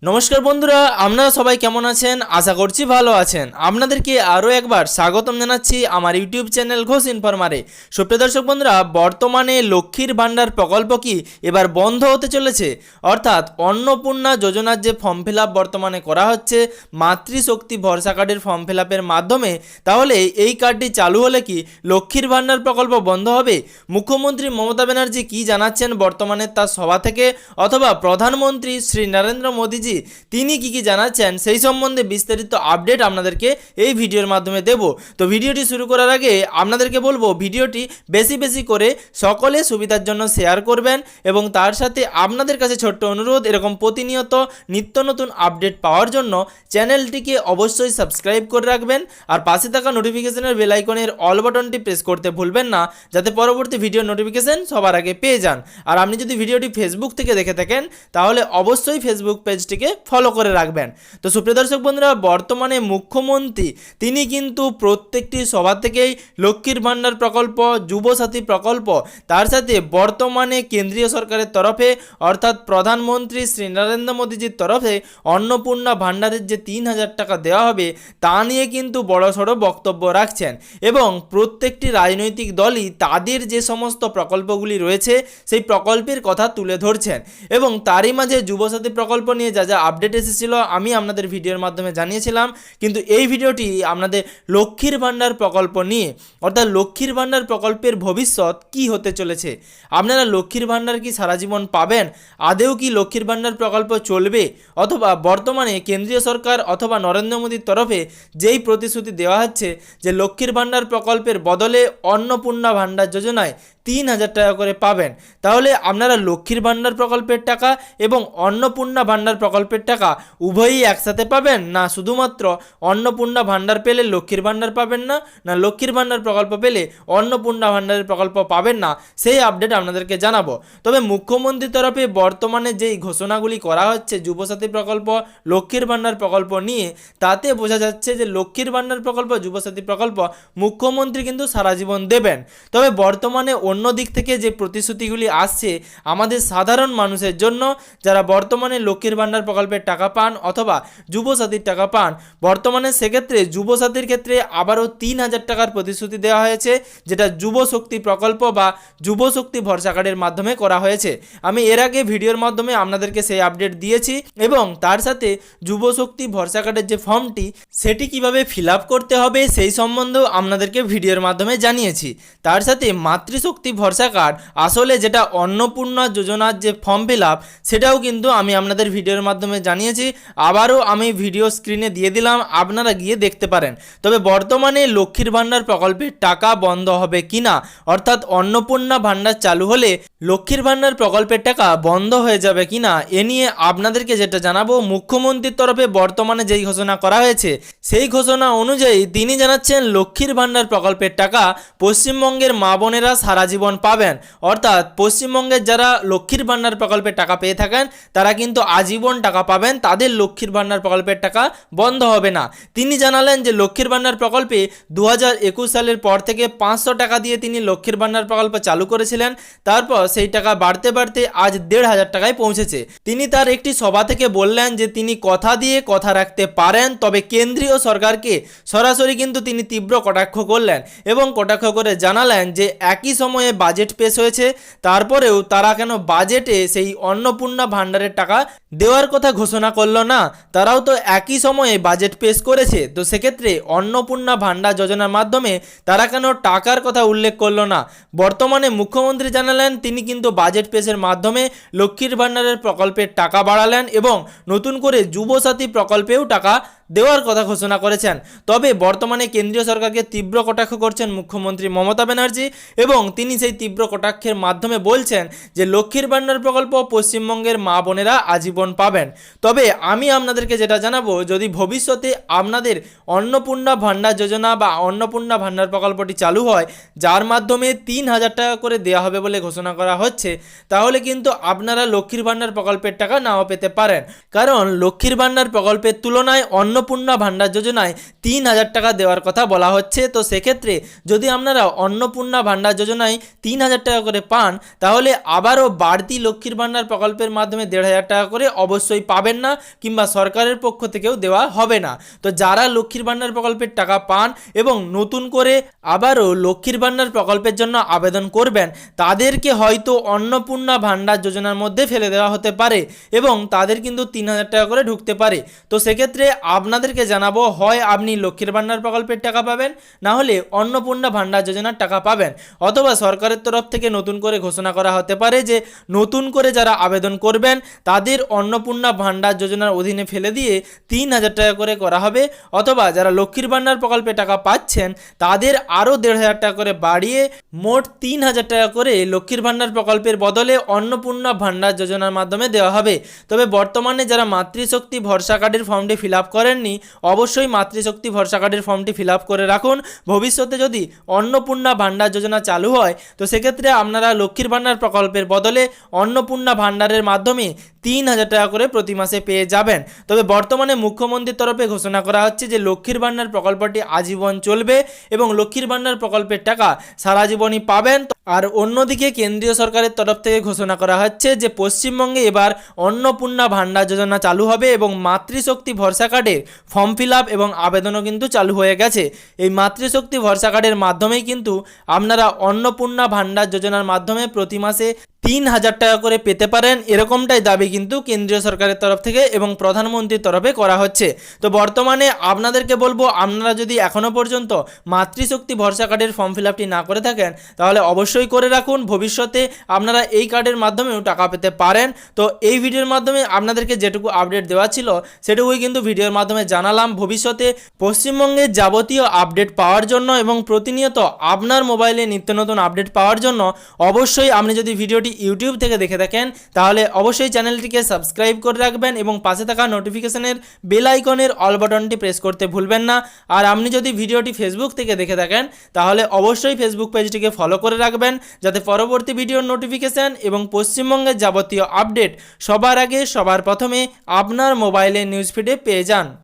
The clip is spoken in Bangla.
নমস্কার বন্ধুরা, আপনারা সবাই কেমন আছেন? আশা করছি ভালো আছেন। আপনাদেরকে আরও একবার স্বাগতম জানাচ্ছি আমার ইউটিউব চ্যানেল ঘোষ ইনফরমারে। সুপ্রিয় দর্শক বন্ধুরা, বর্তমানে লক্ষ্মীর ভাণ্ডার প্রকল্প কি এবার বন্ধ হতে চলেছে? অর্থাৎ অন্নপূর্ণা যোজনার যে ফর্ম ফিল আপ বর্তমানে করা হচ্ছে মাতৃশক্তি ভরসা কার্ডের ফর্ম ফিল আপের মাধ্যমে, তাহলে এই কার্ডটি চালু হলে কি লক্ষ্মীর ভাণ্ডার প্রকল্প বন্ধ হবে? মুখ্যমন্ত্রী মমতা ব্যানার্জি কি জানাচ্ছেন বর্তমানে তার সভা থেকে, অথবা প্রধানমন্ত্রী শ্রী নরেন্দ্র মোদীজি তিনি কি জানাচ্ছেন সেই সম্বন্ধে বিস্তারিত আপডেট আপনাদেরকে এই ভিডিওর মাধ্যমে দেব। তো ভিডিওটি শুরু করার আগে আপনাদেরকে বলবো, ভিডিওটি বেশি বেশি করে সকলে সুবিধার জন্য শেয়ার করবেন এবং তার সাথে আপনাদের কাছে ছোট্ট অনুরোধ, এরকম প্রতিনিয়ত নিত্য নতুন আপডেট পাওয়ার জন্য চ্যানেলটিকে অবশ্যই সাবস্ক্রাইব করে রাখবেন আর পাশে থাকা নোটিফিকেশনের বেল আইকনের অল বাটনটি প্রেস করতে ভুলবেন না, যাতে পরবর্তী ভিডিও নোটিফিকেশন সবার আগে পেয়ে যান। আর আপনি যদি ভিডিওটি ফেসবুক থেকে দেখে থাকেন তাহলে অবশ্যই ফেসবুক পেজটিকে ফলো করে রাখবেন। তো সুপ্রিয় দর্শক বন্ধুরা, বর্তমানে মুখ্যমন্ত্রী তিনি কিন্তু প্রত্যেকটি সভা থেকেই লক্ষ্মীর ভাণ্ডার প্রকল্প, যুবসাথী প্রকল্প, তার সাথে বর্তমানে কেন্দ্রীয় সরকারের তরফে অর্থাৎ প্রধানমন্ত্রী শ্রী নরেন্দ্র মোদীজির তরফে অন্নপূর্ণা ভাণ্ডারের যে ৩,০০০ টাকা দেওয়া হবে তা নিয়ে কিন্তু বড়সড় বক্তব্য রাখছেন এবং প্রত্যেকটি রাজনৈতিক দলই তাদের যে সমস্ত প্রকল্পগুলি রয়েছে সেই প্রকল্পের কথা তুলে ধরছেন এবং তারই মাঝে যুবসাথী প্রকল্প নিয়ে যা আপডেট এসেছিল আমি আপনাদের ভিডিওর মাধ্যমে জানিয়েছিলাম। কিন্তু এই ভিডিওটি আপনাদের লক্ষ্মীর ভাণ্ডার প্রকল্প নিয়ে, অর্থাৎ লক্ষ্মীর ভাণ্ডার প্রকল্পের ভবিষ্যৎ কি হতে চলেছে। আপনারা লক্ষ্মীর ভাণ্ডার কি সারা জীবন পাবেন? আদেও কি লক্ষ্মীর ভাণ্ডার প্রকল্প চলবে? অথবা বর্তমানে কেন্দ্রীয় সরকার অথবা নরেন্দ্র মোদীর তরফে যেই প্রতিশ্রুতি দেওয়া হচ্ছে যে লক্ষ্মীর ভাণ্ডার প্রকল্পের বদলে অন্নপূর্ণা ভাণ্ডার যোজনায় ৩,০০০ টাকা করে পাবেন, তাহলে আপনারা লক্ষ্মীর ভাণ্ডার প্রকল্পের টাকা এবং অন্নপূর্ণা ভাণ্ডার প্রকল্পের টাকা উভয়ই একসাথে পাবেন, না শুধুমাত্র অন্নপূর্ণা ভাণ্ডার পেলে লক্ষ্মীর ভাণ্ডার পাবেন না, না লক্ষ্মীর ভাণ্ডার প্রকল্প পেলে অন্নপূর্ণা ভাণ্ডারের প্রকল্প পাবেন না, সেই আপডেট আপনাদেরকে জানাবো। তবে মুখ্যমন্ত্রীর তরফে বর্তমানে যেই ঘোষণাগুলি করা হচ্ছে যুবসাথী প্রকল্প, লক্ষ্মীর ভাণ্ডার প্রকল্প নিয়ে, তাতে বোঝা যাচ্ছে যে লক্ষ্মীর ভাণ্ডার প্রকল্প, যুবসাথী প্রকল্প মুখ্যমন্ত্রী কিন্তু সারা জীবন দেবেন। তবে বর্তমানে অন্য দিক থেকে যে প্রতিশ্রুতিগুলি আসছে আমাদের সাধারণ মানুষের জন্য, যারা বর্তমানে লক্ষ্মীর ভাণ্ডার প্রকল্পের টাকা পান অথবা যুবসাথীর টাকা পান, বর্তমানে সেক্ষেত্রে যুবসাথীর ক্ষেত্রে আবারও ৩,০০০ টাকার প্রতিশ্রুতি দেওয়া হয়েছে, যেটা যুবশক্তি প্রকল্প বা যুবশক্তি ভরসা কার্ডের মাধ্যমে করা হয়েছে। আমি এর আগে ভিডিওর মাধ্যমে আপনাদেরকে সেই আপডেট দিয়েছি এবং তার সাথে যুবশক্তি ভরসা কার্ডের যে ফর্মটি সেটি কিভাবে ফিল আপ করতে হবে সেই সম্বন্ধেও আপনাদেরকে ভিডিওর মাধ্যমে জানিয়েছি। তার সাথে মাতৃশক্তি ভরসা কার্ড, আসলে যেটা অন্নপূর্ণা যোজনার যে ফর্ম ফিল আপ সেটাও কিন্তু আমি আপনাদের ভিডিওর মাধ্যমে জানিয়েছি। আবারও আমি ভিডিও স্ক্রিনে দিয়ে দিলাম, আপনারা গিয়ে দেখতে পারেন। তবে বর্তমানে লক্ষ্মীর ভাণ্ডার প্রকল্পের টাকা বন্ধ হবে কিনা, অর্থাৎ অন্নপূর্ণা ভাণ্ডার চালু হলে লক্ষ্মীর ভাণ্ডার প্রকল্পের টাকা বন্ধ হয়ে যাবে কিনা, এ নিয়ে আপনাদেরকে যেটা জানাবো, মুখ্যমন্ত্রীর তরফে বর্তমানে যেই ঘোষণা করা হয়েছে সেই ঘোষণা অনুযায়ী তিনি জানাচ্ছেন লক্ষ্মীর ভাণ্ডার প্রকল্পের টাকা পশ্চিমবঙ্গের মা বোনেরা সারা জীবন পাবেন। অর্থাৎ পশ্চিমবঙ্গের যারা লক্ষ্মীর ভাণ্ডার প্রকল্পের টাকা পেয়ে থাকেন তারা কিন্তু আজীবন টাকা পাবেন, তাদের লক্ষ্মীর ভাণ্ডার প্রকল্পের টাকা বন্ধ হবে না। তিনি জানালেন যে লক্ষ্মীর ভাণ্ডার প্রকল্পে 2021 সালের পর থেকে 500 টাকা দিয়ে তিনি লক্ষ্মীর ভাণ্ডার প্রকল্প চালু করেছিলেন, তারপর সেই টাকা বাড়তে বাড়তে আজ 1,500 টাকায় পৌঁছেছে। তিনি তার একটি সভা থেকে বললেন যে তিনি কথা দিয়ে কথা রাখতে পারেন, তবে কেন্দ্রীয় সরকারকে সরাসরি কিন্তু তিনি তীব্র কটাক্ষ করলেন এবং কটাক্ষ করে জানালেন যে একই সময়ে বাজেট পেশ হয়েছে, তারপরেও তারা কেন বাজেটে সেই অন্নপূর্ণা ভাণ্ডারের টাকা দেওয়ার কথা ঘোষণা করলো না। তারাও তো একই সময়ে বাজেট পেশ করেছে, তো সেক্ষেত্রে অন্নপূর্ণা ভাণ্ডার যোজনার মাধ্যমে তারা কেন টাকার কথা উল্লেখ করলো না। বর্তমানে মুখ্যমন্ত্রী জানালেন তিনি কিন্তু বাজেট পেশের মাধ্যমে লক্ষ্মীর ভাণ্ডারের প্রকল্পের টাকা বাড়ালেন এবং নতুন করে যুবসাথী প্রকল্পেও টাকা দেওয়ার কথা ঘোষণা করেছেন। তবে বর্তমানে কেন্দ্রীয় সরকারকে তীব্র কটাক্ষ করছেন মুখ্যমন্ত্রী মমতা ব্যানার্জি এবং তিনি সেই তীব্র কটাক্ষের মাধ্যমে বলছেন যে লক্ষ্মীর ভাণ্ডার প্রকল্প পশ্চিমবঙ্গের মা বোনেরা আজীবন পাবেন। তবে আমি আপনাদেরকে যেটা জানাবো, যদি ভবিষ্যতে আপনাদের অন্নপূর্ণা ভাণ্ডার যোজনা বা অন্নপূর্ণা ভাণ্ডার প্রকল্পটি চালু হয়, যার মাধ্যমে ৩,০০০ টাকা করে দেওয়া হবে বলে ঘোষণা করা হচ্ছে, তাহলে কিন্তু আপনারা লক্ষ্মীর ভাণ্ডার প্রকল্পের টাকা নাও পেতে পারেন। কারণ লক্ষ্মীর ভাণ্ডার প্রকল্পের তুলনায় অন্য অন্নপূর্ণা ভাণ্ডার যোজনায় 3,000 টাকা দেওয়ার কথা বলা হচ্ছে। তো সেক্ষেত্রে যদি আপনারা অন্নপূর্ণা ভাণ্ডার যোজনায় 3,000 টাকা করে পান, তাহলে আবারও বাড়তি লক্ষ্মীর ভাণ্ডার প্রকল্পের মাধ্যমে 1,500 টাকা করে অবশ্যই পাবেন না, কিংবা সরকারের পক্ষ থেকেও দেওয়া হবে না। তো যারা লক্ষ্মীর ভাণ্ডার প্রকল্পের টাকা পান এবং নতুন করে আবারও লক্ষ্মীর ভাণ্ডার প্রকল্পের জন্য আবেদন করবেন, তাদেরকে হয়তো অন্নপূর্ণা ভাণ্ডার যোজনার মধ্যে ফেলে দেওয়া হতে পারে এবং তাদের কিন্তু 3,000 টাকা করে ঢুকতে পারে। তো সেক্ষেত্রে আপনাদেরকে জানাবো, হয় আপনি লক্ষ্মীর ভাণ্ডার প্রকল্পের টাকা পাবেন, না হলে অন্নপূর্ণা ভাণ্ডার যোজনার টাকা পাবেন, অথবা সরকারের তরফ থেকে নতুন করে ঘোষণা করা হতে পারে যে নতুন করে যারা আবেদন করবেন তাদের অন্নপূর্ণা ভাণ্ডার যোজনার অধীনে ফেলে দিয়ে 3,000 টাকা করে করা হবে, অথবা যারা লক্ষ্মীর ভাণ্ডার প্রকল্পে টাকা পাচ্ছেন তাদের আরও 1,500 টাকা করে বাড়িয়ে মোট 3,000 টাকা করে লক্ষ্মীর ভাণ্ডার প্রকল্পের বদলে অন্নপূর্ণা ভাণ্ডার যোজনার মাধ্যমে দেওয়া হবে। তবে বর্তমানে যারা মাতৃশক্তি ভরসা কার্ডের ফর্মটি ফিল আপ করেননি, অবশ্যই মাতৃশক্তি ভরসা কার্ডের ফর্মটি ফিল আপ করে রাখুন। ভবিষ্যতে যদি অন্নপূর্ণা ভাণ্ডার যোজনা চালু হয়, তো সেক্ষেত্রে আপনারা লক্ষ্মীর ভাণ্ডার প্রকল্পের বদলে অন্নপূর্ণা ভাণ্ডারের মাধ্যমে 3,000 টাকা করে প্রতি মাসে পেয়ে যাবেন। তবে বর্তমানে মুখ্যমন্ত্রীর তরফে ঘোষণা করা হচ্ছে যে লক্ষ্মীর ভাণ্ডার প্রকল্পটি আজীবন চলবে এবং লক্ষ্মীর ভাণ্ডার প্রকল্পের টাকা সারা জীবনই পাবেন। আর অন্যদিকে কেন্দ্রীয় সরকারের তরফ থেকে ঘোষণা করা হচ্ছে যে পশ্চিমবঙ্গে এবার অন্নপূর্ণা ভাণ্ডার যোজনা চালু হবে এবং মাতৃশক্তি ভরসা কার্ডের ফর্ম ফিল আপ এবং আবেদনও কিন্তু চালু হয়ে গেছে। এই মাতৃশক্তি ভরসা কার্ডের মাধ্যমেই কিন্তু আপনারা অন্নপূর্ণা ভাণ্ডার যোজনার মাধ্যমে প্রতি মাসে 3,000 টাকা করে পেতে পারেন, এরকমটাই দাবি কিন্তু কেন্দ্রীয় সরকারের তরফ থেকে এবং প্রধানমন্ত্রীর তরফে করা হচ্ছে। তো বর্তমানে আপনাদেরকে বলবো, আপনারা যদি এখনও পর্যন্ত মাতৃশক্তি ভরসা কার্ডের ফর্ম ফিল আপটি না করে থাকেন, তাহলে অবশ্যই করে রাখুন। ভবিষ্যতে আপনারা এই কার্ডের মাধ্যমেও টাকা পেতে পারেন। তো এই ভিডিওর মাধ্যমে আপনাদেরকে যেটুকু আপডেট দেওয়া ছিল সেটুকুই কিন্তু ভিডিওর মাধ্যমে জানালাম। ভবিষ্যতে পশ্চিমবঙ্গের যাবতীয় আপডেট পাওয়ার জন্য এবং প্রতিনিয়ত আপনার মোবাইলে নিত্য নতুন আপডেট পাওয়ার জন্য অবশ্যই আপনি যদি ভিডিওটি ইউটিউব থেকে দেখে থাকেন, তাহলে অবশ্যই চ্যানেলটিকে সাবস্ক্রাইব করে রাখবেন এবং পাশে থাকা নোটিফিকেশনের বেল আইকনের অল বাটনটি প্রেস করতে ভুলবেন না। আর আপনি যদি ভিডিওটি ফেসবুক থেকে দেখে থাকেন, তাহলে অবশ্যই ফেসবুক পেজটিকে ফলো করে রাখবেন, যাতে পরবর্তী ভিডিওর নোটিফিকেশন এবং পশ্চিমবঙ্গের যাবতীয় আপডেট সবার আগে সবার প্রথমে আপনার মোবাইলে নিউজ ফিডে পেয়ে যান।